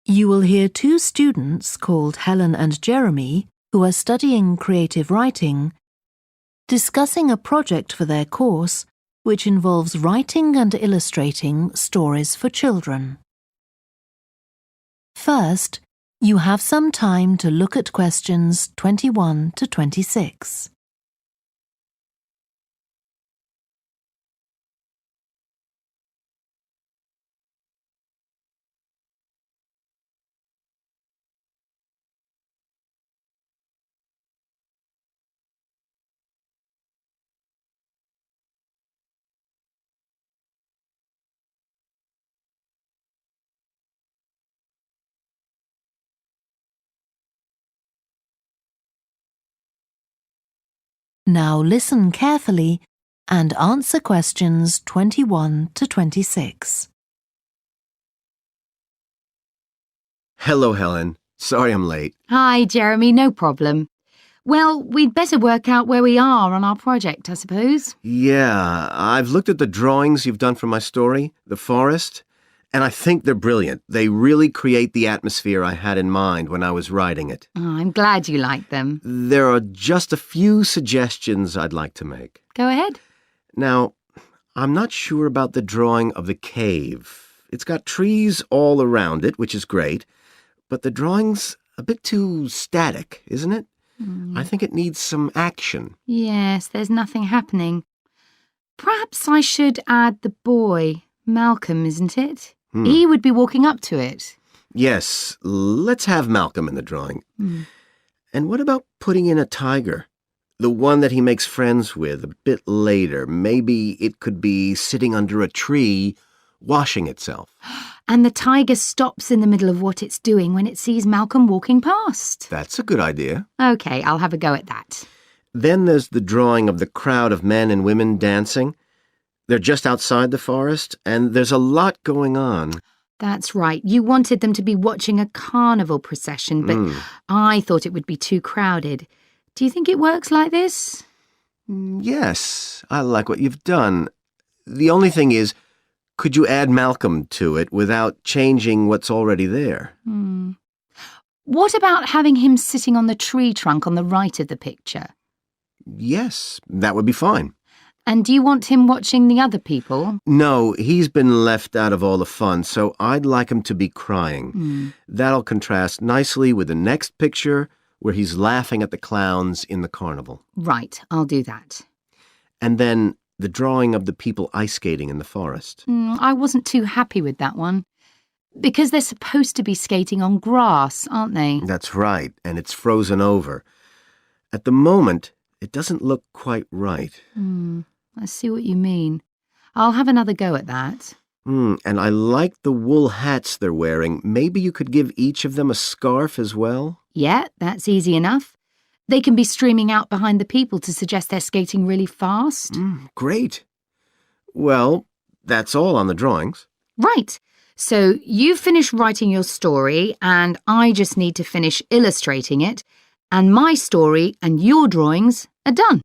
You will hear two students called Helen and Jeremy, who are studying creative writing, discussing a project for their course which involves writing and illustrating stories for children. First, you have some time to look at questions 21 to 26. Now listen carefully and answer questions 21 to 26. Hello, Helen. Sorry I'm late. Hi, Jeremy, no problem. Well, we'd better work out where we are on our project, I suppose. Yeah, I've looked at the drawings you've done for my story, The Forest, and I think they're brilliant. They really create the atmosphere I had in mind when I was writing it. Oh, I'm glad you like them. There are just a few suggestions I'd like to make. Go ahead. Now, I'm not sure about the drawing of the cave. It's got trees all around it, which is great, but the drawing's a bit too static, isn't it? I think it needs some action. Yes, there's nothing happening. Perhaps I should add the boy, Malcolm, isn't it? He would be walking up to it. Yes, let's have Malcolm in the drawing. And what about putting in a tiger? The one that he makes friends with a bit later. Maybe it could be sitting under a tree, washing itself. And the tiger stops in the middle of what it's doing when it sees Malcolm walking past. That's a good idea. OK, I'll have a go at that. Then there's the drawing of the crowd of men and women dancing. They're just outside the forest, and there's a lot going on. That's right. You wanted them to be watching a carnival procession, but I thought it would be too crowded. Do you think it works like this? Yes, I like what you've done. The only thing is, could you add Malcolm to it without changing what's already there? What about having him sitting on the tree trunk on the right of the picture? Yes, that would be fine. And do you want him watching the other people? No, he's been left out of all the fun, so I'd like him to be crying. That'll contrast nicely with the next picture where he's laughing at the clowns in the carnival. Right, I'll do that. And then the drawing of the people ice skating in the forest. I wasn't too happy with that one. Because they're supposed to be skating on grass, aren't they? That's right, and it's frozen over. At the moment, it doesn't look quite right. I see what you mean. I'll have another go at that. And I like the wool hats they're wearing. Maybe you could give each of them a scarf as well? Yeah, that's easy enough. They can be streaming out behind the people to suggest they're skating really fast. Great. Well, that's all on the drawings. Right. So you've finished writing your story and I just need to finish illustrating it, and my story and your drawings are done.